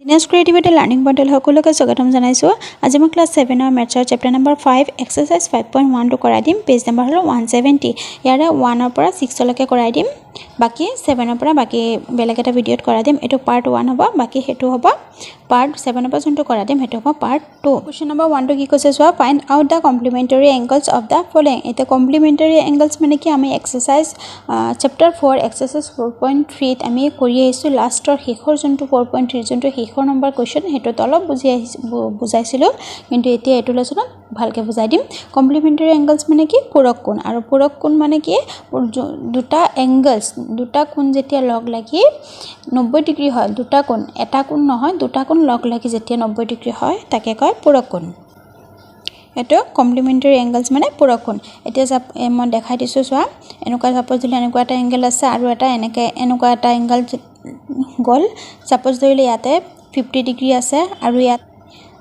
Next creativity learning bundle সকলোকে স্বাগতম জনাইছো আজি মই ক্লাস 7 ৰ মেথছৰ চেপ্টাৰ নম্বৰ 5 এক্সাৰসাইজ 5.1 টো কৰাই দিম পেজ নম্বৰ হলো 170 ইয়াৰে 1 ৰ পৰা 6 লৈকে কৰাই দিম বাকি 7 ৰ পৰা বাকি বেলেগ এটা ভিডিওত কৰাই দিম এটো পাৰ্ট 1 হ'ব বাকি হেতু হ'ব পাৰ্ট 7 ৰ পৰা যোনটো কৰাই দিম হেতু হ'ব পাৰ্ট 2 কোৱেশ্চন নম্বৰ 1 টো কি কৈছে so find out the complementary angles of the following এটা কমপ্লিমেন্টাৰী এংগলছ মানে কি আমি এক্সাৰসাইজ চেপ্টাৰ 4 এক্সাৰসাইজ 4.3 ত আমি কৰি আহিছো লাষ্টৰ শেষৰ যোনটো 4.3 যোনটো শেষৰ নম্বৰ কোৱেশ্চন হেতু তলব বুজাইছিলো কিন্তু এতিয়া এটো লেসনত ভালকে বুজাই দিম কমপ্লিমেন্টাৰী এংগলছ মানে কি পূৰক কোণ আৰু পূৰক কোণ মানে কি দুটা এংগলছ দুটা কোণ যেতিয়া লগ লাগি 90 ডিগ্ৰী হয় দুটা কোণ এটা কোণ নহয় দুটা কোণ লগ লাগি যেতিয়া 90 ডিগ্ৰী হয় তাকে কয় পূৰক কোণ এটো কমপ্লিমেন্টাৰী এংগলছ মানে পূৰক কোণ এতিয়া মই দেখাই দিছো সোৱা এনেকুৱা সাপোজ দিলে এনেকুৱা এটা এংগল আছে আৰু এটা এনেকুৱা এটা এংগল গল সাপোজ ধৰিলে ইয়াতে 50 ডিগ্ৰী আছে আৰু ইয়াত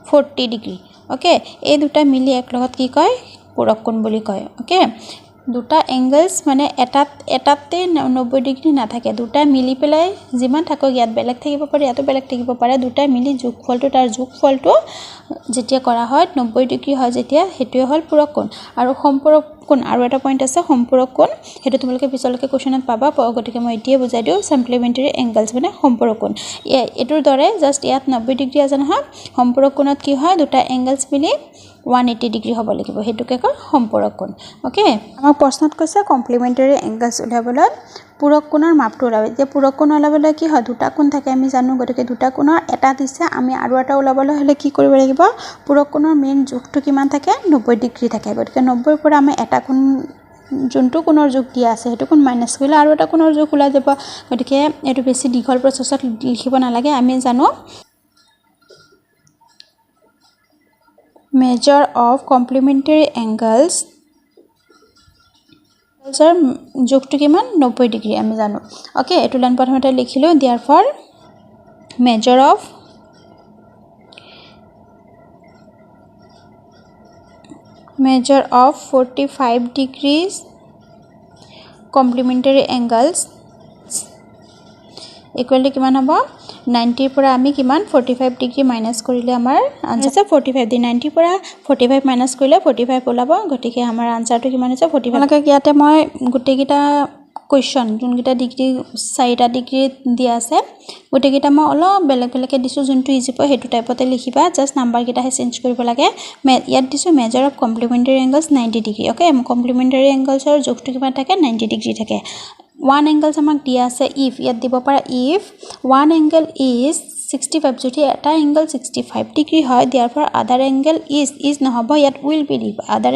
40 ডিগ্ৰী ওকে এই দুটা মিলি এক লগত কি কয় পূৰক কোণ বুলি কয় ওকে দুটা এংগলছ মানে এটাতে 90 ডিগ্ৰী না থাকে দুটা মিলি পেলাই যিমান থাকক ইয়াত বেলেগ থাকিব পাৰে ইয়াতো বেলেগ থাকিব পাৰে দুটা মিলি যোগফলটো তাৰ যোগফলটো যেতিয়া কৰা হয় 90 ডিগ্ৰী হয় যেতিয়া হেতুৱে হল পূৰক কোণ আৰু সম্পূৰক কোণ আৰু এটা পইণ্ট আছে সম্পূৰক কোণ হেতু তোমালোকে পিছলৈকে কোৱেশ্চনত পাবা গতিকে মই এতিয়া বুজাই দিও কমপ্লিমেন্টাৰী এংগলছ মানে সম্পূৰক কোণ এটোৰ দৰে জাস্ট ইয়াত 90 ডিগ্ৰী আছে নহয় সম্পূৰক কোণত কি হয় দুটা এংগলছ মিলি 180 ডিগ্ৰী হ'ব লাগিব হেতুকে কয় সম্পূৰক কোণ ওকে আমাৰ প্ৰশ্নত কৈছে কমপ্লিমেন্টাৰী এংগলছ উলাবলৈ পূৰক কোণৰ মাপটো উলাব যে পূৰক কোণ উলাবলৈ কি হয় দুটা কোণ থাকে আমি জানো গতিকে দুটা কোণৰ এটা দিছে আমি আৰু এটা উলাবলৈ হলে কি কৰিব লাগিব পূৰক কোণৰ মেইন যোগটো কিমান থাকে 90 ডিগ্ৰী থাকে গতিকে 90 পৰা আমি এটা কোণ যোনটো কোণৰ যোগ দিয়া আছে হেতু কোণ মাইনাস কৰিলে আৰু এটা কোণৰ যোগ উলাই যাব গতিকে এটো বেছি দীঘল প্ৰচেছত লিখিব নালাগে আমি জানো measure of complementary angles সৰ যোগটো কিমান 90 ডিগ্ৰী আমি জানো ওকে এটো লাইন প্ৰথমতে লিখিলো therefore measure of 45 degrees complementary angles equal to কিমান হ'ব 90 পৰা আমি কিমান 45 ডিগ্ৰী মাইনাস কৰিলে আমাৰ আনসাৰ 45 দি 90 পৰা 45 মাইনাস কৰিলে 45 ওলাব গতিকে আমাৰ আনসাৰটো কিমান হৈছে 45 লকে ইয়াতে মই গুটেকিটা কোৱেশ্চন যোনকিটা ডিগ্ৰী 4টা ডিগ্ৰী দিয়া আছে গুটেকিটা মই অলপ বেলেগ বেলেগকে দিছো যোনটো ইজি পয় হেতু টাইপতে লিখিবা জাস্ট নাম্বাৰ কিটা হে চেঞ্জ কৰিব লাগে ইয়াত দিছো measure of complementary angles 90 degree okay complementary এংগলছৰ যোগটো কিমান থাকে 90 ডিগ্ৰী থাকে one angle আমাক দিয়া আছে if ইয়াত দিব পাৰা if one angle is 65 যদি এটা angle 65 ডিগ্ৰী হয় therefore other angle is নহব ইয়াত will be দিব other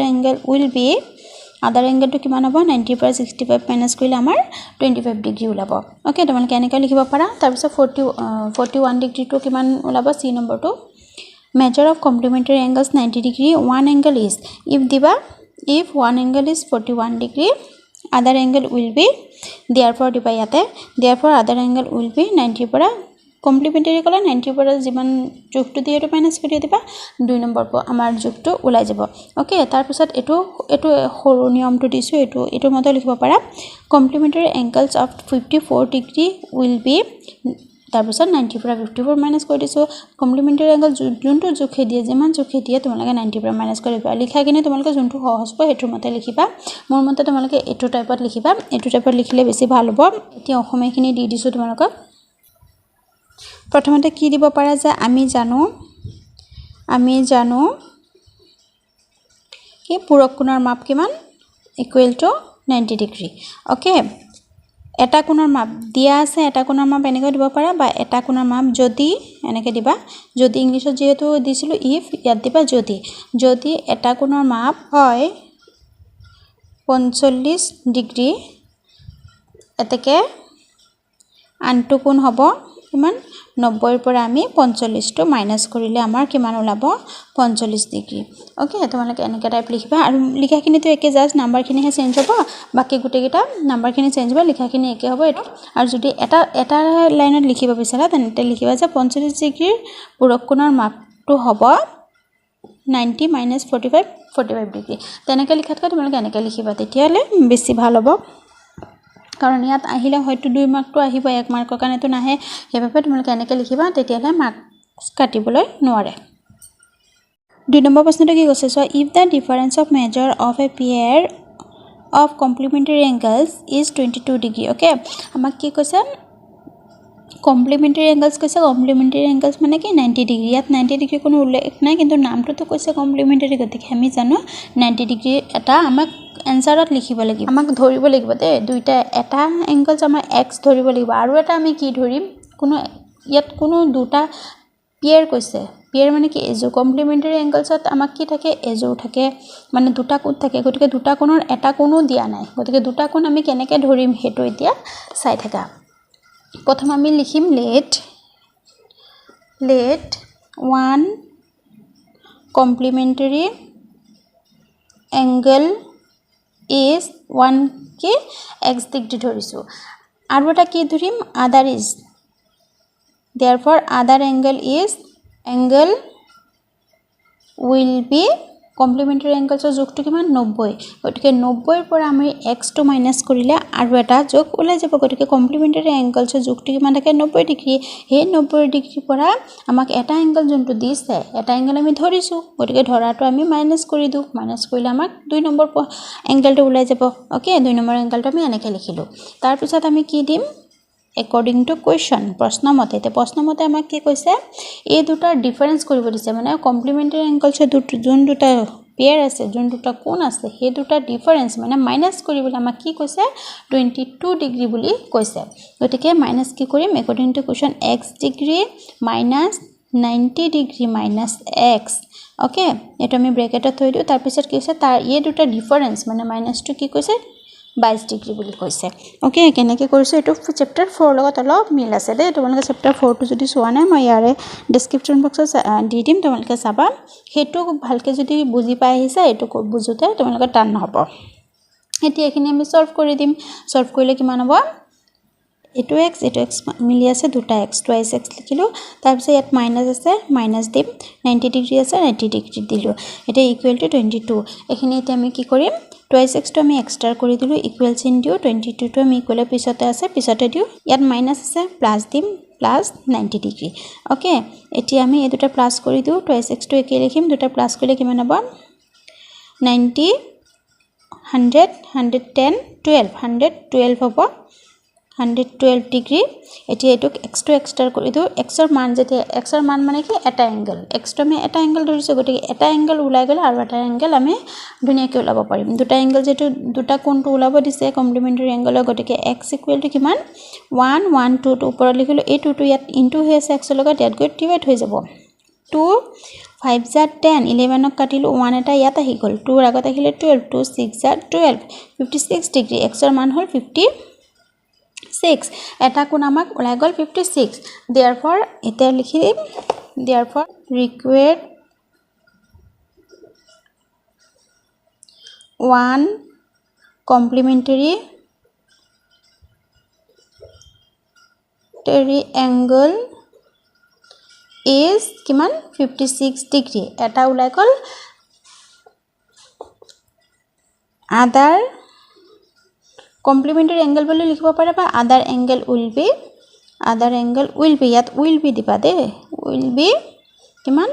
angle টো কিমান হ'ব 90 পৰা 65 মাইনাস কৰিলে আমাৰ 25 ডিগ্ৰী ওলাব ওকে তোমালোকে এনেকৈ লিখিব পাৰা তাৰ পিছত 41 ডিগ্ৰী টো কিমান ওলাব সি নম্বৰটো measure of complementary angles 90 degree one angle is if one angle is 41 degree other angle will be therefore dibayate therefore other angle will be 90 para complementary kala 90 para jiman jogtu diye to minus kori diba 2 number po amar jogtu ulai jabo okay tar pisat eto horu niyam to disu eto moto likhiba para complementary angles of 54 degree will be তাৰ পিছত 90 পৰা 54 minus কৰি দিছো কমপ্লিমেন্টাৰী angle যোনটো জোখে দিয়ে যেমান জোখে দিয়ে তোমালোকে 90 পৰা মাইনাস কৰিবা লিখা কিনে তোমালোকে যোনটো সহজ হয় হেতুৰ মতে লিখিবা মোৰ মতে তোমালোকে এটো টাইপত লিখিবা এটো টাইপত লিখিলে বেছি ভাল হ'ব এতিয়া অসমীয়াখিনি দি দিছো তোমালোকক প্ৰথমতে কি দিব পাৰা যে আমি জানো কি পূৰক কোণৰ মাপ কিমান ইকুৱেল টু 90 ডিগ্ৰী ওকে এটা কোণৰ মাপ দিয়া আছে এটা কোণৰ মাপ এনেকৈ দিব পাৰা বা এটা কোণৰ মাপ যদি এনেকৈ দিবা যদি ইংলিশত যেহেতু দিছিলো if ইয়াত দিবা যদি এটা কোণৰ মাপ হয় 45 ডিগ্ৰী এতেকে আনটো কোণ হ'ব কিমান 90 পৰা আমি 45 টো মাইনাস কৰিলে আমাৰ কিমান ওলাব 45 ডিগ্ৰী ওকে তোমালোকে এনেকা টাইপ লিখিবা আৰু লিখাখিনি তো একে জাস্ট নাম্বাৰখিনি হে চেঞ্জ হ'ব বাকি গুটেকিটা নাম্বাৰখিনি চেঞ্জ হ'ব লিখাখিনি একে হ'ব এটো আৰু যদি এটা লাইনত লিখিব বিচাৰা তেনে লিখিবা যে 45 ডিগ্ৰীৰ পূৰক কোণৰ মাপটো হ'ব 90 minus 45 ডিগ্ৰী তেনেকৈ লিখাতকৈ তোমালোকে এনেকৈ লিখিবা তেতিয়ালে বেছি ভাল হ'ব কাৰণ ইয়াত আহিলে হয়তো 2 মাৰ্কটো আহিব 1 মাৰ্কৰ কাৰণেটো নাহে হেবাবে তোমালোকে এনেকৈ লিখিবা তেতিয়ালে মাৰ্ক কাটিবলৈ নোৱাৰে 2 নম্বৰ প্ৰশ্নটো কি কৈছে so if the difference of measure of a pair of complementary angles is 22 degree okay আমাক কি কৈছে complementary angles কৈছে complementary angles মানে কি 90 degree ইয়াত 90 degree কোনো উল্লেখ নাই কিন্তু নামটো তো কৈছে complementary গতিকে আমি জানো 90 degree এটা আমাক এনসাৰত লিখিব লাগিব আমাক ধৰিব লাগিব দে দুইটা এটা এংগলস আমাৰ x ধৰিব লাগিব আৰু এটা আমি কি ধৰিম কোনো ইয়াত কোনো দুটা পেয়াৰ কৈছে পেয়াৰ মানে কি এজো কমপ্লিমেন্টাৰী এংগলছত আমাক কি থাকে এজো থাকে মানে দুটা কোণ থাকে গতিকে দুটা কোণৰ এটা কোণো দিয়া নাই গতিকে দুটা কোণ আমি কেনেকৈ ধৰিম হেটো এতিয়া চাই থাকা প্ৰথম আমি লিখিম let one complementary angle is 1 কি x ডিগ্ৰী ধৰিছো আৰু এটা কি ধৰিম other is therefore other angle will be complementary angles যোগটো কিমান 90 গতিকে 90 ৰ পৰা আমি x টো মাইনাস কৰিলে আৰু এটা যোগ ওলাই যাব গতিকে complementary angles যোগটো কিমান থাকে 90 ডিগ্ৰী হে 90 ডিগ্ৰী পৰা আমাক এটা এংগল যোনটো দিছে এটা এংগল আমি ধৰিছো গতিকে ধৰাটো আমি মাইনাস কৰি দিও মাইনাস কৰিলে আমাক 2 নম্বৰ এংগলটো ওলাই যাব ওকে 2 নম্বৰ এংগলটো আমি এনেকৈ লিখিলো তাৰ পিছত আমি কি দিম according to question প্ৰশ্নমতে আমাক কি কৈছে এই দুটা ডিফাৰেন্স কৰিব দিছে মানে কমপ্লিমেন্টাৰী এংগলছ যোন দুটা পেয়াৰ আছে যোন দুটা কোণ আছে সেই দুটা ডিফাৰেন্স মানে মাইনাস কৰিবলৈ আমাক কি কৈছে 22 ডিগ্ৰী বুলি কৈছে গতিকে মাইনাস কি কৰিম according to question x degree minus 90 degree minus x okay এটা আমি ব্ৰেকেটত থৈ দিও তাৰ পিছত কি কৈছে তাৰ এই দুটা ডিফাৰেন্স মানে মাইনাসটো কি কৈছে 22 ডিগ্ৰী বুলি কৈছে ওকে কেনেকৈ কৰিছো এটো চেপ্টাৰ 4 লগত অলপ মিল আছে দে তোমালোকে চেপ্টাৰ 4 টো যদি চোৱা নাই মই ইয়াৰে ডেসক্ৰিপচন বক্সত দি দিম তোমালোকে চাবা হেতু ভালকে যদি বুজি পাই আহিছা এটো বুজুতে তোমালোকে টান নহব এতিয়া এখিনি আমি সলভ কৰি দিম সলভ কৰিলে কিমান হ'ব এটো x মিলি আছে দুটা x twice x লিখিলো তাৰ পিছত ইয়াত মাইনাস আছে মাইনাস দিম 90 ডিগ্ৰী আছে 90 ডিগ্ৰী দিলো এটা ইকুৱেল টু 22 এখিনি এতিয়া আমি কি কৰিম twice x টো আমি এক্সট্ৰা কৰি দিলো ইকুৱেল চিন দিও 22 টো আমি ইকুৱেল পিছতে আছে পিছতে দিও ইয়াত মাইনাস আছে প্লাস দিম প্লাস 90 ডিগ্ৰী ওকে এতিয়া আমি এই দুটা প্লাস কৰি দিও twice x টো একে লিখিম দুটা প্লাস কৰিলে কিমান হ'ব 90 100 110 12 112 হ'ব 112 ডিগ্ৰী এতিয়া এটুক x টো এক্সট্ৰা কৰি দিও x ৰ মান যেতিয়া x ৰ মান মানে কি এটা এংগল x টো আমি এটা এংগল ধৰিছো গতিকে এটা এংগল ওলাই গলে আৰু এটা এংগল আমি ধুনিয়াকৈ ওলাব পাৰিম দুটা এংগল যেটো দুটা কোণটো ওলাব দিছে কমপ্লিমেন্টাৰী এংগলৰ গতিকে x ইকুৱেল টু কিমান 1 1 2 টো ওপৰত লিখিলো এই 2 টো ইয়াত ইনটু হৈ আছে x লগত ইয়াত গৈ ডিভাইড হৈ যাব 2 5 * 10 11 ক কাটিলো 1 এটা ইয়াত আহি গল 2 ৰ আগত আহিলে 12 2 6 * 12 56 ডিগ্ৰী x ৰ মান হল 56 এটা কোণ আমাক ওলাই গল 56 therefore এটা লিখি দিম therefore required one complementary angle is কিমান 56 ডিগ্ৰী এটা ওলাই গল other complementary angle বুলি লিখিব পাৰা বা other angle will be ইয়াত will be দিবা দে will be কিমান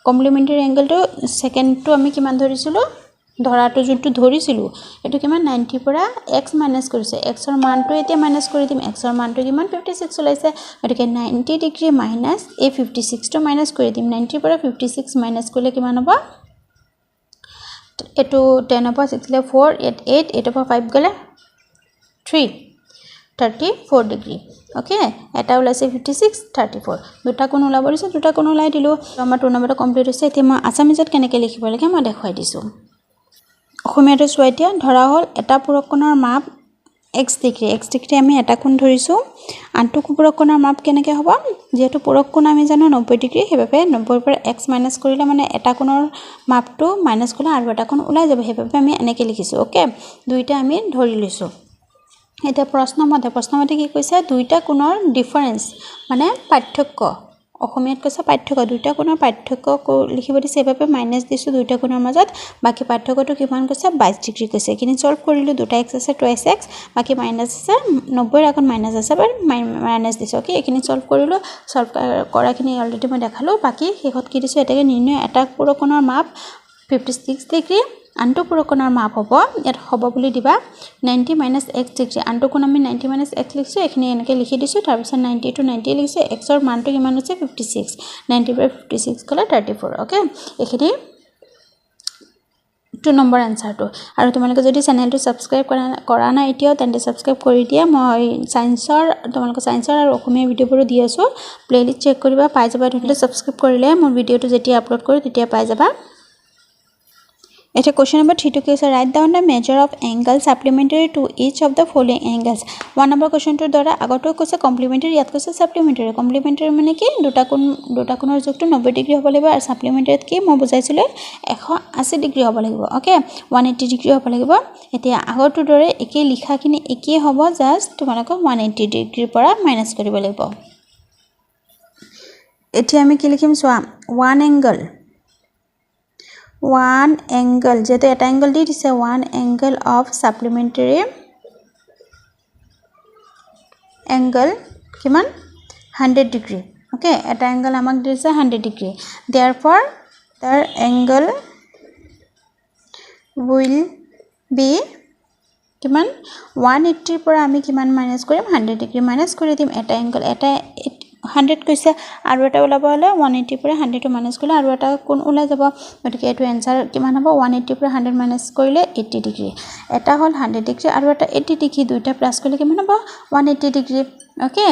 complementary angle টো সেকেন্ড টো আমি কিমান ধৰিছিলো ধৰাটো যোনটো ধৰিছিলো এটো কিমান 90 পৰা x মাইনাস কৰিছে x ৰ মানটো এতিয়া মাইনাস কৰি দিম x ৰ মানটো কিমান 56 ওলাইছে গতিকে 90 ডিগ্ৰী মাইনাস এই 56 টো মাইনাস কৰি দিম 90 পৰা 56 মাইনাস কৰিলে কিমান হ'ব এটো 10 পৰা 6 লে 4 8 8 পৰা 5 গলে 3 34 ডিগ্ৰী ওকে এটা ওলাইছে 56 34 দুটা কোণ ওলাব দিছে দুটা কোণ ওলাই দিলো আমাৰ 2 নম্বৰটো কমপ্লিট হৈছে এতিয়া মই আসামিজত কেনেকৈ লিখিব লাগে মই দেখাই দিছো অসমীয়াটো চোৱা এতিয়া ধৰা হল এটা পূৰক কোণৰ মাপ x ডিগ্ৰী আমি এটা কোণ ধৰিছো আনটো পূৰক কোণৰ মাপ কেনেকৈ হ'ব যেহেতু পূৰক কোণ আমি জানো 90 ডিগ্ৰী হেবাবে 90 পৰা x মাইনাস কৰিলে মানে এটা কোণৰ মাপটো মাইনাস কৰিলে আৰু এটা কোণ ওলাই যাব হেবাবে আমি এনেকৈ লিখিছো ওকে দুইটা আমি ধৰি লৈছো এটা প্ৰশ্নমতে কি কৈছে দুইটা কোণৰ ডিফাৰেন্স মানে পাৰ্থক্য অসমীয়াত কৈছে পাৰ্থক্য দুটা কোণৰ পাৰ্থক্য লিখিব দিছে এবাবে মাইনাস দিছো দুটা কোণৰ মাজত বাকি পাৰ্থক্যটো কিমান কৈছে 22 ডিগ্ৰী কৈছে কিনি সলভ কৰিলো দুটা x আছে 2x বাকি মাইনাস আছে 90 ৰ আগত মাইনাস আছে বাৰ মাইনাস দিছো ওকে এখিনি সলভ কৰিলো সলভ কৰাখিনি অলৰেডি মই দেখালো বাকি হেহত কি দিছো এটাকে নিৰ্ণয় এটা পুৰকোণৰ মাপ 56 ডিগ্ৰী আনটো পুৰকোণৰ মাপ হ'ব ইয়াত হ'ব বুলি দিবা 90 - x ডিগ্ৰী আনটো কোণ আমি 90 - x লিখিছো এখিনি এনেকে লিখি দিছো তাৰ পিছত 90 to 90 লিখিছো x ৰ মানটো কিমান হৈছে 56 90 by 56 কলে 34 ওকে এখিনি 2 নম্বৰ আনসাৰটো আৰু তোমালোকে যদি চেনেলটো সাবস্ক্ৰাইব কৰা নাই এতিয়াও তেন্তে সাবস্ক্ৰাইব কৰি দিয়া মই সায়েন্সৰ তোমালোকে সায়েন্সৰ আৰু অসমীয়া ভিডিওবোৰ দি আছো প্লেলিষ্ট চেক কৰিবা পাই যাবা তুমি সাবস্ক্ৰাইব কৰিলে মোৰ ভিডিওটো যেতিয়া আপলোড কৰো তেতিয়া পাই যাবা question number 3 to say write down the measure of angle supplementary to each of the following angles. One number question to dora agoto koise complementary yat koise supplementary. Complementary mane ki duta konor jogto 90 degree hobo lagibo ar supplementary ki moi bujaisile 180 degree hobo lagibo. Okay 180 degree hobo lagibo. Etia agoto dore eke likha kini eke hobo just tomalako 180 degree pora minus koribo lagibo. Etia ami ki likhim soa one angle যেতে এটা angle দি দিছে one angle of supplementary angle কিমান 100 degree okay এটা angle আমাক দিছে 100 degree therefore the angle will be কিমান 180 পৰা আমি কিমান মাইনাস কৰিম 100 degree মাইনাস কৰি দিম এটা angle এটা 100 কৈছে আৰু এটা ওলাব হলে 180 পৰা 100 টো মাইনাস কৰিলে আৰু এটা কোণ ওলাই যাব গতিকে এটো आंसर কিমান হ'ব 180 পৰা 100 মাইনাস কৰিলে 80 ডিগ্ৰী এটা হল 100 ডিগ্ৰী আৰু এটা 80 ডিগ্ৰী দুইটা প্লাস কৰিলে কিমান হ'ব 180 ডিগ্ৰী ওকে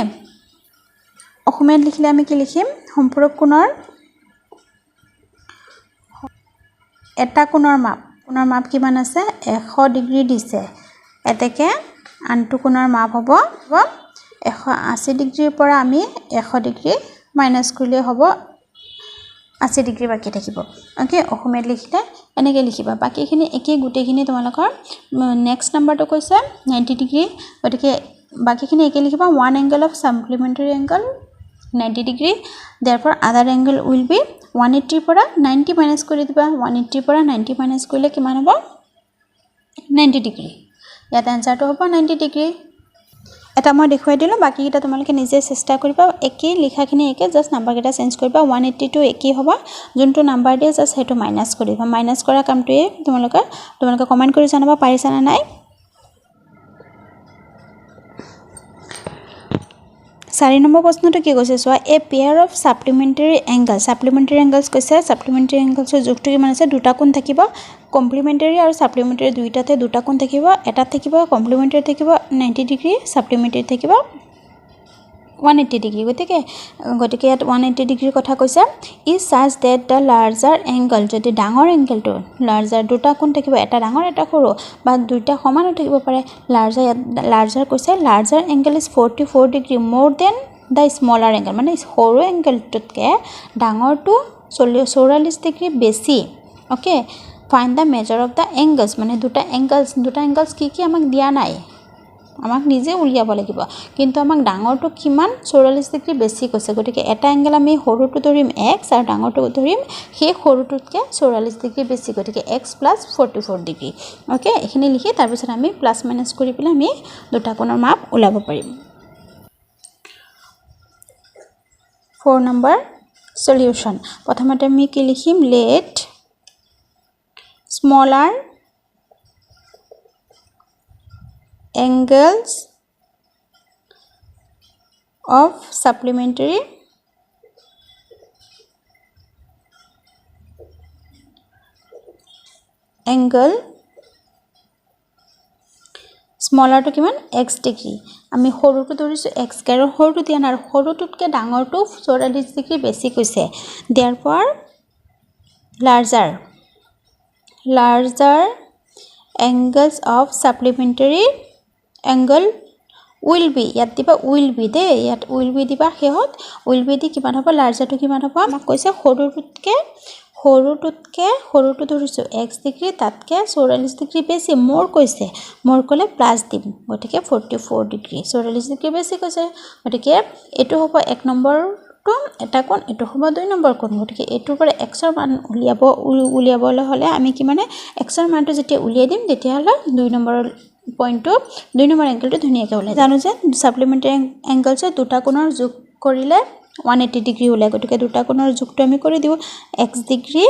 অসমীয়াত লিখিলে আমি কি লিখিম সম্পূৰক কোণৰ এটা কোণৰ মাপ কিমান আছে 100 ডিগ্ৰী দিছে এতেকে আনটো কোণৰ মাপ হ'ব 180 ডিগ্ৰীৰ পৰা আমি 100 ডিগ্ৰী মাইনাস কৰিলে হ'ব 80 ডিগ্ৰী বাকি থাকিব ওকে অসমীয়াত লিখিলে এনেকে লিখিবা বাকিখিনি একে গুটেখিনি তোমালোকৰ নেক্সট নাম্বাৰটো কৈছে 90 ডিগ্ৰী গতিকে বাকিখিনি একে লিখিবা one angle of supplementary angle 90 degree therefore other angle will be 180 পৰা 90 মাইনাস কৰি দিবা 180 পৰা 90 মাইনাস কৰিলে কিমান হ'ব 90 ডিগ্ৰী ইয়াত আনসাৰটো হ'ব 90 ডিগ্ৰী এটা মই দেখুৱাই দিলো বাকি এটা তোমালোকে নিজে চেষ্টা কৰিবা একে লিখাখিনি একে জাস্ট নাম্বাৰ কেটা চেঞ্জ কৰিবা 180 to একে হ'ব যোনটো নাম্বাৰ দিয়ে জাস্ট হেতু মাইনাস কৰিবা মাইনাস কৰা কামটোৱে তোমালোকে কমেন্ট কৰি জনাবা পাৰিছা না নাই 4 নম্বৰ প্ৰশ্নটো কি কৈছে সোৱা এ পেয়াৰ অফ সাপ্লিমেন্টাৰী এংগলছ কৈছে সাপ্লিমেন্টাৰী এংগলছৰ যুক্ত কিমান আছে দুটা কোণ থাকিব কমপ্লিমেন্টাৰী আৰু সাপ্লিমেন্টাৰী দুইটাতে দুটা কোণ থাকিব এটা থাকিব কমপ্লিমেন্টাৰী থাকিব 90 ডিগ্ৰী সাপ্লিমেন্টাৰী থাকিব 180 ডিগ্ৰী গতিকে ইয়াত 180 ডিগ্ৰীৰ কথা কৈছে ই such that the larger angle যদি ডাঙৰ এংগলটো লাৰ্জাৰ দুটা কোণ থাকিব এটা ডাঙৰ এটা সৰু বা দুইটা সমান থাকিব পাৰে লাৰ্জাৰ কৈছে larger angle is 44 degree more than the smaller angle মানে সৰু এংগলটোতকে ডাঙৰটো 44 ডিগ্ৰী বেছি okay find the measure of the angles মানে দুটা এংগলছ কি আমাক দিয়া নাই আমাক নিজে উলিয়াব লাগিব কিন্তু আমাক ডাঙৰটো কিমান 44 ডিগ্ৰী বেছি কৈছে গতিকে এটা এংগল আমি সৰুটো ধৰিম x আৰু ডাঙৰটো ধৰিম সেই সৰুটোতকে 44 ডিগ্ৰী বেছি গতিকে x + 44 ডিগ্ৰী ওকে এখিনি লিখি তাৰ পিছত আমি প্লাস মাইনাস কৰি পেলাই আমি দুটা কোণৰ মাপ উলাব পাৰিম 4 নম্বৰ সলিউশন প্ৰথমতে আমি কি লিখিম let smaller angles of supplementary angle smaller to কিমান x ডিগ্ৰী আমি সৰুটো ধৰিছো x কাৰণ সৰুটো দিয়া না সৰুটোতকে ডাঙৰটো 44 ডিগ্ৰী বেছি কৈছে therefore larger angles of supplementary angle will be ইয়াত দিবা will be দে ইয়াত will be দিবা হেহত will be দি কিমান হ'ব লাৰ্জাৰটো কিমান হ'ব আমাক কৈছে সৰুটো ধৰিছো x ডিগ্ৰী তাতকে 44 ডিগ্ৰী বেছি মোৰ কৈছে মোৰ কলে প্লাস দিম গটিকে 44 ডিগ্ৰী 44 ডিগ্ৰী বেছি কৈছে গটিকে এটো হ'ব এক নম্বৰ নম্বৰটো এটা কোণ এটো হ'ব 2 নম্বৰ কোণ গতিকে এটোৰ পৰা x ৰ মান উলিয়াবলৈ হলে আমি কি মানে x ৰ মানটো যেতিয়া উলিয়াই দিম তেতিয়া হলে 2 নম্বৰ পইণ্টটো 2 নম্বৰ এংগলটো ধুনীয়াকৈ ওলাই জানো যে সাপ্লিমেন্টাৰী এংগলছ দুটা কোণৰ যোগ কৰিলে 180 ডিগ্ৰী ওলাই গতিকে দুটা কোণৰ যোগটো আমি কৰি দিও x ডিগ্ৰী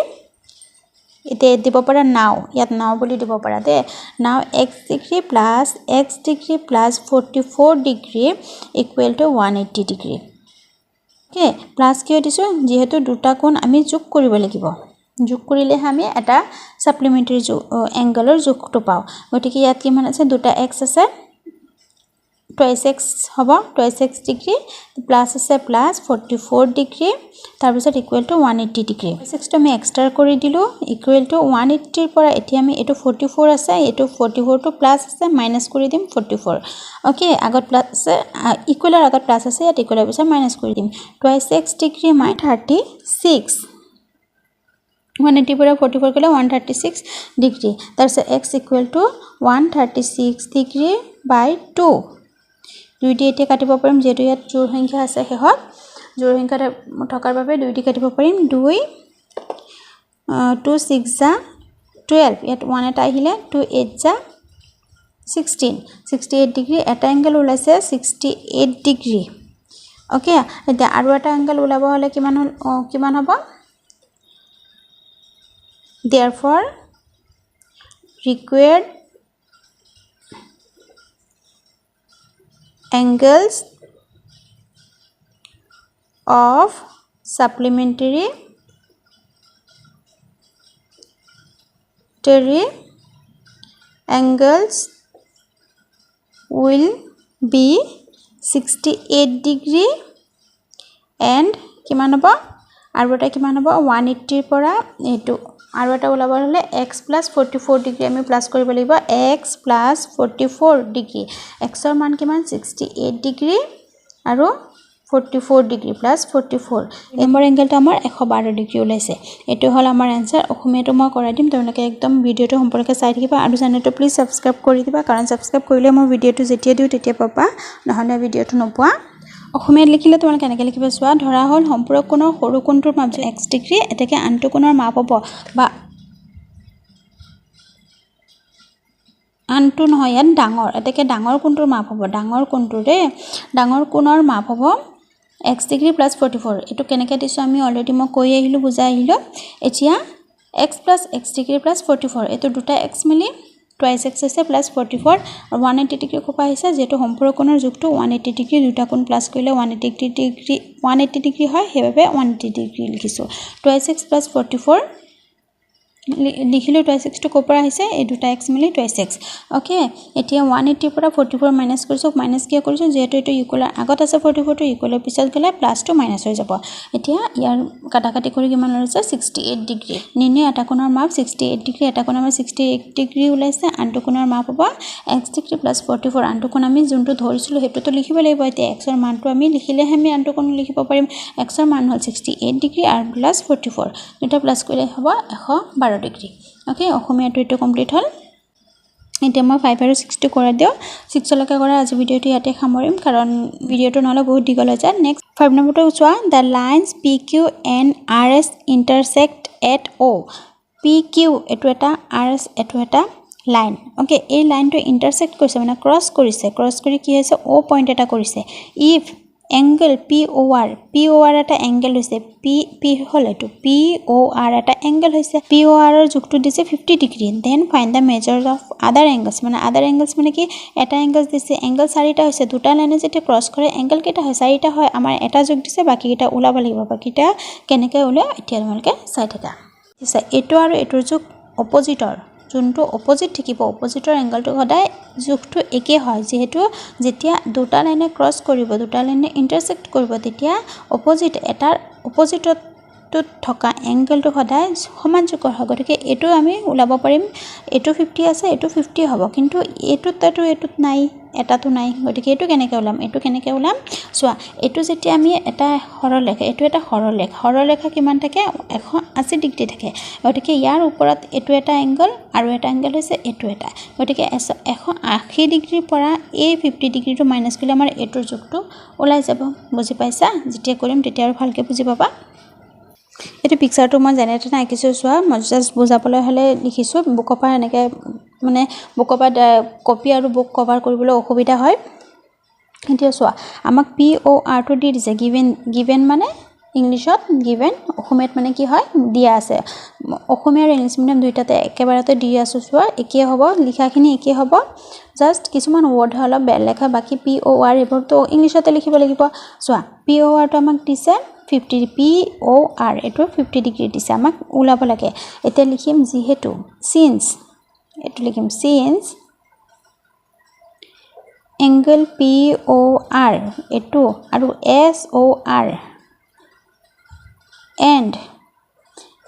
এতে দিব পাৰা নাও ইয়াত নাও বুলি দিব পাৰা দে নাও x degree plus 44 degree equal to 180 degree okay plus কিয় দিছো যেহেতু দুটা কোণ আমি যোগ কৰিব লাগিব যোগ কৰিলে আমি এটা সাপ্লিমেন্টাৰী এংগলৰ যোগটো পাও গতিকে ইয়াত কিমান আছে দুটা x আছে twice x হ'ব twice x ডিগ্ৰী প্লাস আছে প্লাস 44 ডিগ্ৰী তাৰ পিছত ইকুৱেল টু 180 ডিগ্ৰী 6 টো আমি এক্সট্ৰা কৰি দিলো ইকুৱেল টু 180 ৰ পৰা এতিয়া আমি এটো 44 আছে এটো 44 টো প্লাস আছে মাইনাস কৰি দিম 44 ওকে আগত প্লাস আছে ইকুৱেলৰ আগত প্লাস আছে ইয়াত ইকুৱেলৰ পিছত মাইনাস কৰি দিম twice x ডিগ্ৰী - 36 180 পৰা 44 গলে 136 ডিগ্ৰী তাৰপিছত x ইকুৱেল টু 136 ডিগ্ৰী বাই 2 দুইটি এতে কাটিব পাৰিম যেটো ইয়াত জোড় সংখ্যা আছে হেহত জোড় সংখ্যা থকাৰ বাবে দুইটি কাটিব পাৰিম 2 2 6 যা 12 ইয়াত 1 এটা আহিলে 2 8 যা 16 68 ডিগ্ৰী এটা এংগল ওলাইছে 68 ডিগ্ৰী ওকে এতিয়া আৰু এটা এংগল ওলাব হলে কিমান হ'ব therefore required angles of supplementary angles will be 68 degree and কিমান হ'ব আৰু এটা কিমান হ'ব 180 ৰ পৰা এটো আৰু এটা ওলাব হলে x + 44 ডিগ্ৰী আমি প্লাস কৰিব লাগিব x + 44 ডিগ্ৰী x ৰ মান কিমান 68 ডিগ্ৰী আৰু 44 ডিগ্ৰী প্লাস 44 নম্বৰ এংগলটো আমাৰ 112 ডিগ্ৰী ওলাইছে এটো হল আমাৰ आंसर অসমীয়াটো মই কৰাই দিম তোমালোকে একদম ভিডিওটো সম্পূৰ্ণকৈ চাই থাকিবা আৰু চেনেলটো প্লিজ সাবস্ক্ৰাইব কৰি দিবা কাৰণ সাবস্ক্ৰাইব কৰিলে মই ভিডিওটো যেতিয়া দিও তেতিয়া পাবা নহলে ভিডিওটো নোপোৱা অসমীয়াত লিখিলে তোমালোকে কেনেকৈ লিখিবা চোৱা ধৰা হল সম্পূৰক কোণৰ সৰু কোণটোৰ মাপ x ডিগ্ৰী এটাকে আনটো কোণৰ মাপ হ'ব বা আনটো নহয় ইয়াত ডাঙৰ এটাকে ডাঙৰ কোণটোৰ মাপ হ'ব ডাঙৰ কোণটোৰে ডাঙৰ কোণৰ মাপ হ'ব x ডিগ্ৰী + 44 এটো কেনেকৈ দিছো আমি অলৰেডি মই কৈ আহিলো বুজাই আহিলো এতিয়া x + x ডিগ্ৰী + 44 এটো দুটা x মিলি twice x আছে প্লাস 44 আৰু 180 ডিগ্ৰী কোপা হৈছে যেটো সম্পূৰক কোণৰ যোগটো 180 ডিগ্ৰী দুটা কোণ প্লাস কৰিলে 180 ডিগ্ৰী হয় হেবে 180 ডিগ্ৰী লিখিছো twice x + 44 লিখিলো twice x টো কোপৰা হৈছে এই দুটা x মিলি twice x ওকে এতিয়া 180 পৰা 44 মাইনাস কৰিছো মাইনাস কিয় কৰিছো যেটো এটো ইকুৱেলৰ আগত আছে 44 টো ইকুৱেলৰ পিছত গলে প্লাস টো মাইনাস হৈ যাব এতিয়া ইয়াৰ কাটাকাটি কৰি কিমান হৈছে 68 ডিগ্ৰী নিনে এটা কোণৰ মাপ 68 ডিগ্ৰী এটা কোণৰ মাপ 68 ডিগ্ৰী ওলাইছে আনটো কোণৰ মাপ হ'ব x ডিগ্ৰী + 44 আনটো কোণ আমি যোনটো ধৰিছিলো হেতুটো লিখিব লাগিব এতিয়া x ৰ মানটো আমি লিখিলে আমি আনটো কোণ লিখিব পাৰিম x ৰ মান হ'ল 68 ডিগ্ৰী আৰু প্লাস 44 দুটা প্লাস কৰিলে হ'ব 112 ডিগ্ৰী ওকে অসমীয়াটো এটো কমপ্লিট হল এতিয়া মই 5 আৰু 6 টো কৰা দিও 6 লকে কৰা আজি ভিডিওটো ইয়াতে সামৰিম কাৰণ ভিডিওটো নহলে বহুত দীঘল হৈ যায় নেক্সট 5 নম্বৰটো চোৱা the lines pq and rs intersect at o pq এটো এটা rs এটো এটা লাইন ওকে এই লাইনটো ইন্টারসেক্ট কৰিছে মানে ক্ৰস কৰি কি হৈছে o পইণ্ট এটা কৰিছে if angle POR এটা angle হৈছে p হল এটো POR এটা angle হৈছে POR ৰ যোগটো দিছে 50 degree then find the measures of other angles মানে other angles মানে কি এটা angle দিছে angle চাৰিটা হৈছে দুটা লাইনে যেতে ক্ৰস কৰে angle কেটা হয় চাৰিটা হয় আমাৰ এটা যোগ দিছে বাকি কেটা ওলাব লাগিব বাকিটা কেনেকৈ ওলাই এতিয়া তোমালকে চাই থাকা দিছে এটো আৰু এটোৰ যোগ অপোজিটৰ যোনটো অপোজিট থাকিব অপোজিটৰ এংগলটো সদায় যোগটো একে হয় যেহেতু যেতিয়া দুটা লাইনে ক্ৰস কৰিব দুটা লাইনে ইন্টাৰসেক্ট কৰিব তেতিয়া অপোজিট এটাৰ অপোজিটত জোখটোত থকা এংগলটো সদায় সমান জোখৰ হয় গতিকে এইটো আমি ওলাব পাৰিম এইটো 50 আছে এইটো 50 হ'ব কিন্তু এইটোত নাই এটাটো নাই গতিকে এইটো কেনেকৈ ওলাম চোৱা এইটো যেতিয়া আমি এটা সৰলৰেখা এইটো এটা সৰলৰেখা কিমান থাকে 180 ডিগ্ৰী থাকে গতিকে ইয়াৰ ওপৰত এইটো এটা এংগল আৰু এটা এংগল হৈছে এইটো এটা গতিকে 180 ডিগ্ৰীৰ পৰা এই 50 ডিগ্ৰীটো মাইনাছ কৰিলে আমাৰ এইটোৰ জোখটো ওলাই যাব বুজি পাইছা যেতিয়া কৰিম তেতিয়া আৰু ভালকৈ বুজি পাবা এইটো পিকচাৰটো মই যেনে তেনে আঁকিছোঁ চোৱা মই জাষ্ট বুজাবলৈ হ'লে লিখিছোঁ বুকৰ পৰা এনেকৈ মানে বুকৰ পৰা কপি আৰু বুক কভাৰ কৰিবলৈ অসুবিধা হয় এতিয়া চোৱা আমাক POR টো দি দিছে গিভেন মানে ইংলিছত গিভেন অসমীয়াত মানে কি হয় দিয়া আছে অসমীয়া আৰু ইংলিছ মিডিয়াম দুইটাতে একেবাৰতে দি আছোঁ চোৱা একেই হ'ব লিখাখিনি একেই হ'ব জাষ্ট কিছুমান ৱৰ্ড অলপ বেলেগ হয় বাকী POR এইবোৰতো ইংলিছতে লিখিব লাগিব চোৱা POR টো আমাক দিছে 50 POR এইটো 50 ডিগ্ৰী দিছে আমাক ওলাব লাগে এতিয়া লিখিম যিহেতু সিন্স এইটো লিখিম সিন্স এংগল POR এইটো আৰু SOR and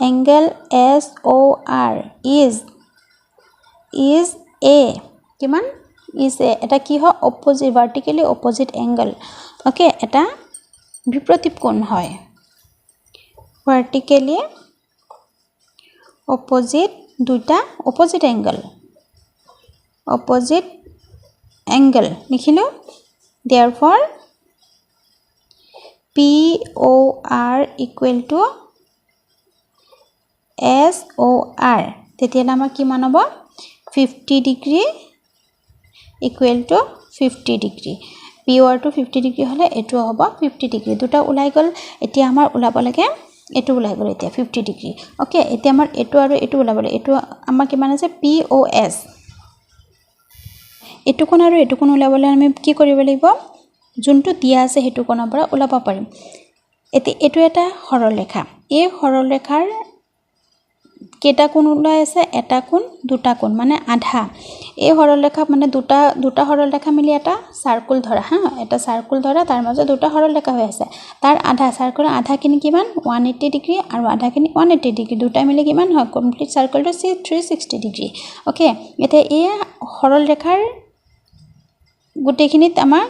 angle SOR is a কিমান is a এটা কি হয় opposite vertically opposite angle okay এটা বিপৰীত কোণ হয় vertically opposite দুটা opposite angle লিখিলো therefore POR equal to SOR তেতিয়ালে আমাৰ কি মান হ'ব 50 degree equal to 50 degree POR টো 50 ডিগ্ৰী হলে এটো হ'ব 50 ডিগ্ৰী দুটা ওলাই গল এতিয়া আমাৰ ওলাব লাগে এটো ওলাই গল এতিয়া 50 ডিগ্ৰী ওকে এতিয়া আমাৰ এটো আৰু এটো ওলাবলে এটো আমাৰ কিমান আছে POS এটো কোণ আৰু এটো কোণ ওলাবলে আমি কি কৰিব লাগিব যোনটো দিয়া আছে হেতু কোণৰ পৰা ওলাব পাৰিম এটো এটা সৰলৰেখা এই সৰলৰেখাৰ কেটা কোণ ওলাই আছে এটা কোণ দুটা কোণ মানে আধা এই সৰলৰেখা মানে দুটা সৰলৰেখা মিলি এটা সাৰ্কুল ধৰা হা এটা সাৰ্কুল ধৰা তাৰ মাজত দুটা সৰলৰেখা হৈ আছে তাৰ আধা সাৰ্কুলৰ আধা কিনি কিমান 180 ডিগ্ৰী আৰু আধা কিনি 180 ডিগ্ৰী দুটা মিলি কিমান হয় কমপ্লিট সাৰ্কুলটো 360 ডিগ্ৰী ওকে এতিয়া এই সৰলৰেখাৰ গুটেখিনিত আমাৰ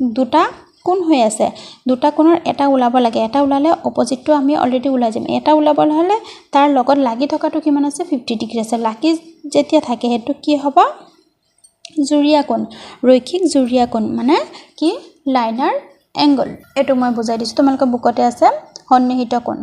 দুটা কোণ হৈ আছে দুটা কোণৰ এটা ওলাব লাগে এটা ওলালে অপজিটটো আমি অলৰেডি ওলাই যাম এটা ওলাবল হলে তাৰ লগত লাগি থকাটো কিমান আছে 50 ডিগ্ৰী আছে লাগি যেতিয়া থাকে হেতু কি হ'ব জুৰিয়া কোণ ৰৈখিক জুৰিয়া কোণ মানে কি লাইনাৰ এংগল এটো মই বুজাই দিছো তোমালোকৰ বুকতে আছে সন্নিহিত কোণ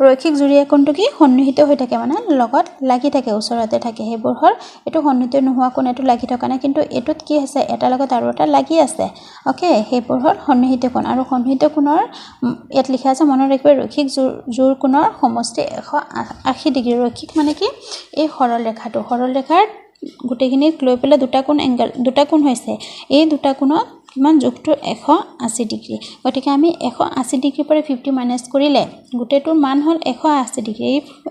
ৰৈখিক জুৰিয়া কোণটো কি সন্নিহিত হৈ থাকে মানে লগত লাগি থাকে ওচৰতে থাকে হেবোৰ হল এটো সন্নিহিত নোহোৱা কোণ এটো লাগি থকা না কিন্তু এটোত কি আছে এটা লগত আৰু এটা লাগি আছে ওকে হেবোৰ হল সন্নিহিত কোণ আৰু সন্নিহিত কোণৰ ইয়াত লিখা আছে মনত ৰাখিবা ৰৈখিক জুৰ কোণৰ সমষ্টি 180 ডিগ্ৰী ৰৈখিক মানে কি এই সৰলৰেখাৰ গুটেখিনিক লৈ পেলে দুটা কোণ হৈছে এই দুটা কোণত কিমান যোগটো 180 ডিগ্ৰী গতিকে আমি 180 ডিগ্ৰীৰ পৰা 50 মাইনাস কৰিলে গুটেটোৰ মান হল 180 ডিগ্ৰী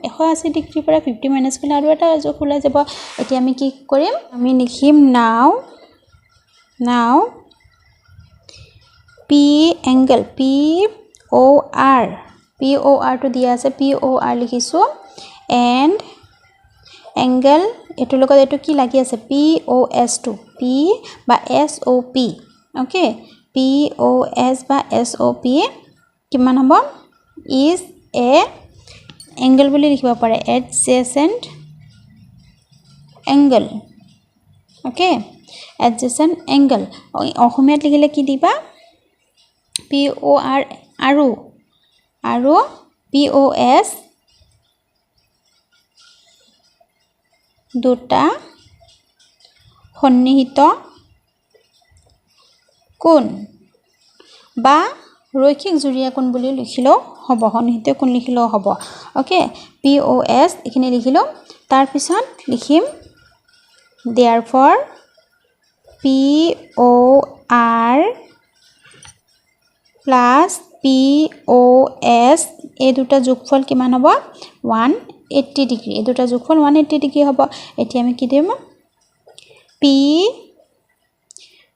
180 ডিগ্ৰীৰ পৰা 50 মাইনাস কৰিলে আৰু এটা যোগ ওলাই যাব এতিয়া আমি কি কৰিম আমি লিখিম নাও P angle POR টো দিয়া আছে POR লিখিছো and angle এটো লগত এটো কি লাগি আছে POS টো P বা SOP ওকে POS বা SOP কিমান হ'ব is a angle বুলি লিখিব পাৰে adjacent angle okay adjacent angle অসমীয়াত লিখিলে কি দিবা POR আৰু POS দুটা সন্নিহিত কোণ বা ৰৈখিক জুৰিয়া কোণ বুলি লিখিলেও হ'ব সন্নিহিত কোণ লিখিলেও হ'ব ওকে POS এখিনি লিখিলো তাৰ পিছত লিখিম therefore POR plus POS এই দুটা যোগফল কিমান হ'ব 180 ডিগ্ৰী এই দুটা যোগফল 180 ডিগ্ৰী হ'ব এতিয়া আমি কি দিম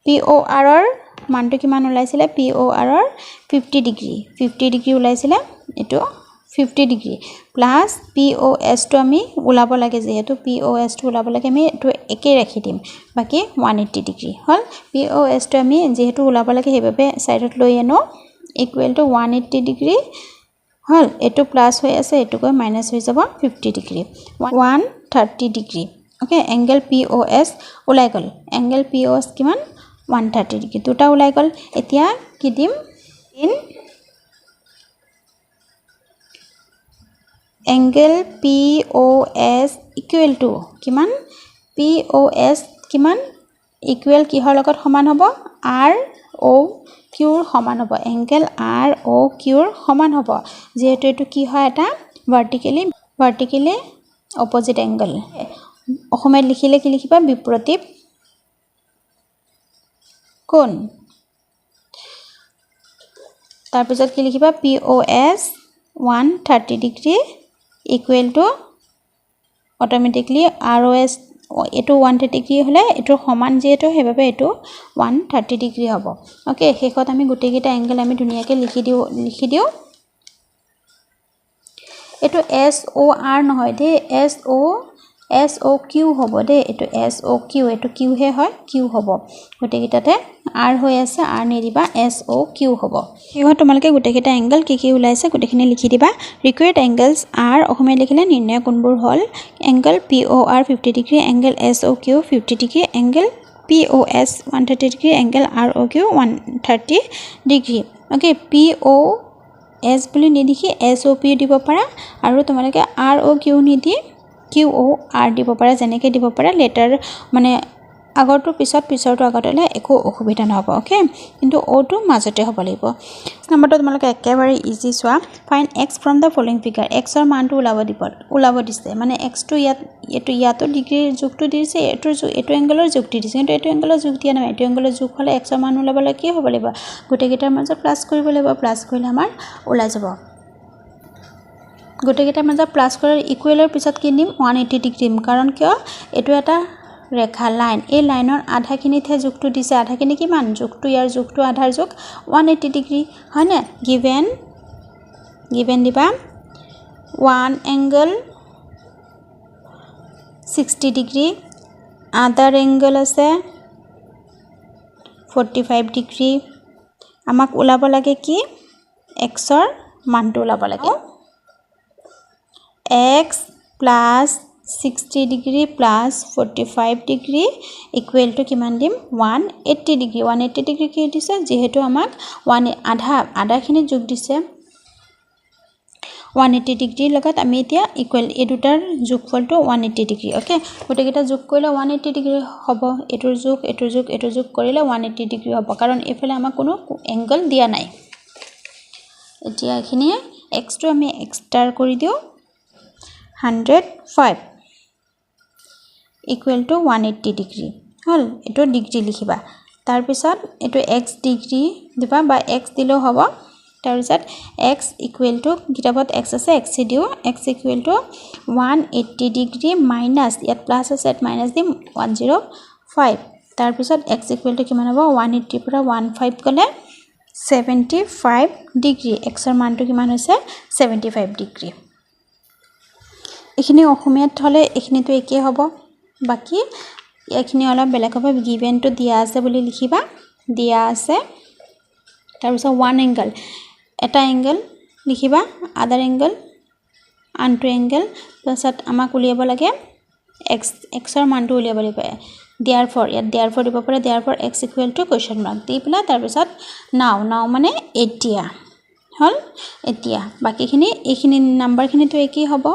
POR ৰ মানটো কিমান ওলাইছিলে POR ৰ 50 ডিগ্ৰী ওলাইছিলে এটো 50 ডিগ্ৰী প্লাস POS টো আমি ওলাব লাগে যেহেতু POS টো ওলাব লাগে আমি এটো একে ৰাখি দিম বাকি 180 ডিগ্ৰী হল POS টো আমি যেহেতু ওলাব লাগে হেবাবে সাইডত লৈ আনো ইকুৱেল টু 180 ডিগ্ৰী হল এটো প্লাস হৈ আছে এটো গৈ মাইনাস হৈ যাব 50 degree 130 degree okay angle POS ওলাই গল এংগল POS কিমান 130 ডিগ্ৰী দুটা ওলাই গল এতিয়া কি দিম in angle POS equal to কিমান POS কিমান equal কিহৰ লগত সমান হ'ব ROQ ৰ সমান হ'ব angle ROQ ৰ সমান হ'ব যেহেতু এটো কি হয় এটা vertically opposite angle অসমত লিখিলে কি লিখিবা বিপৰীত কোণ তাৰ পিছত কি লিখিবা POS 130 degree equal to automatically ROS এটো 130 ডিগ্ৰী হলে এটো সমান যেটো হেবাবে এটো 130 ডিগ্ৰী হ'ব ওকে হেকত আমি গুটে গিটা এংগল আমি ধুনিয়াকে লিখি দিও এটো SOR নহয় দে SOQ হ'ব দে এটো SOQ এটো Q হে হয় Q হ'ব গুটে গিটাতে R হৈ আছে R নেদিবা SOQ হ'ব হেহ তোমালকে গুটে গিটা এংগল কি ওলাইছে গুটেখিনি লিখি দিবা ৰিকুৱাৰ্ড এংগলস R অসমে লিখিলে নিৰ্ণয় কোণবোৰ হল angle POR 50 degree angle SOQ 50 degree angle POS 130 degree angle ROQ 130 degree okay POS বুলি নিদিখি SOP দিব পাৰা আৰু তোমালকে ROQ নিদি QOR দিব পাৰা যেনেকে দিব পাৰা লেটাৰ মানে আগৰটো পিছৰটো আগতলে একো অসুবিধা নহব ওকে কিন্তু O টো মাজতে হ'ব লাগিব নম্বৰটো তোমালকে একেবাৰে easy so find x from the following figure x ৰ মানটো ওলাব দিছে মানে x টো ইয়াতো ডিগ্ৰী যোগটো দিছে এটো এংগলৰ যোগ দিছে কিন্তু এটো এংগলৰ যোগ দিয়া নাই এটো এংগলৰ যোগ হলে x ৰ মান ওলাবলৈ কি হ'ব লাগিব গুটে গিটাৰ মাজত প্লাস কৰিব লাগিব প্লাস কৰিলে আমাৰ ওলাই যাব গুটে গিটাৰ মাজত প্লাস কৰাৰ ইকুৱেলৰ পিছত কি নিম 180 ডিগ্ৰী কাৰণ কিয় এটো এটা ৰেখা লাইন এই লাইনৰ আধাখিনিতে যোগটো দিছে আধাখিনি কিমান যোগটো ইয়াৰ যোগটো আধাৰ যোগ 180 ডিগ্ৰী হয়নে গিভেন দিবা one angle 60 ডিগ্ৰী আদাৰ এংগল আছে 45 ডিগ্ৰী আমাক ওলাব লাগে কি x ৰ মানটো ওলাব লাগে x plus 60 degree plus 45 degree equal to কিমান দিম 180 degree 180 degree কি দিছে যেহেতু আমাক আধা খিনি যোগ দিছে 180 degree লগত আমি এতিয়া ইকুৱেল এই দুটাৰ যোগফলটো 180 degree ওকে গটেকিটা যোগ কৰিলে 180 degree হ'ব এটোৰ যোগ কৰিলে 180 degree হ'ব কাৰণ এফালে আমাক কোনো এংগল দিয়া নাই এতিয়া এখিনি x টো আমি এক্সট্ৰাৰ কৰি দিও 105 equal to 180 degree হল এটো ডিগ্ৰী লিখিবা তাৰ পিছত এটো x ডিগ্ৰী দিবা বা x দিলো হ'ব তাৰ পিছত x equal to কিতাবত x আছে x দিও x equal to 180 degree minus ইয়াত প্লাস আছে মাইনাস দিম 105 তাৰ পিছত x equal to কিমান হ'ব 180 পৰা 15 গলে 75 ডিগ্ৰী x ৰ মানটো কিমান হৈছে 75 ডিগ্ৰী এখিনি অসমীয়াত হলে এখিনিটো একে হ'ব বাকি এখিনি অলপ বেলেগ হ'ব গিভেনটো দিয়া আছে বুলি লিখিবা দিয়া আছে তাৰ পিছত ওয়ান এংগল এটা এংগল লিখিবা আদাৰ এংগল আনটো এংগল তাৰপিছত আমাক উলিয়াব লাগে x ৰ মানটো উলিয়াব লাগিব therefore ইয়াত therefore দিব পাৰে therefore x equal to question mark দি পেলা তাৰ পিছত now মানে এতিয়া হল এতিয়া বাকিখিনি এখিনি নাম্বাৰখিনিটো একেই হ'ব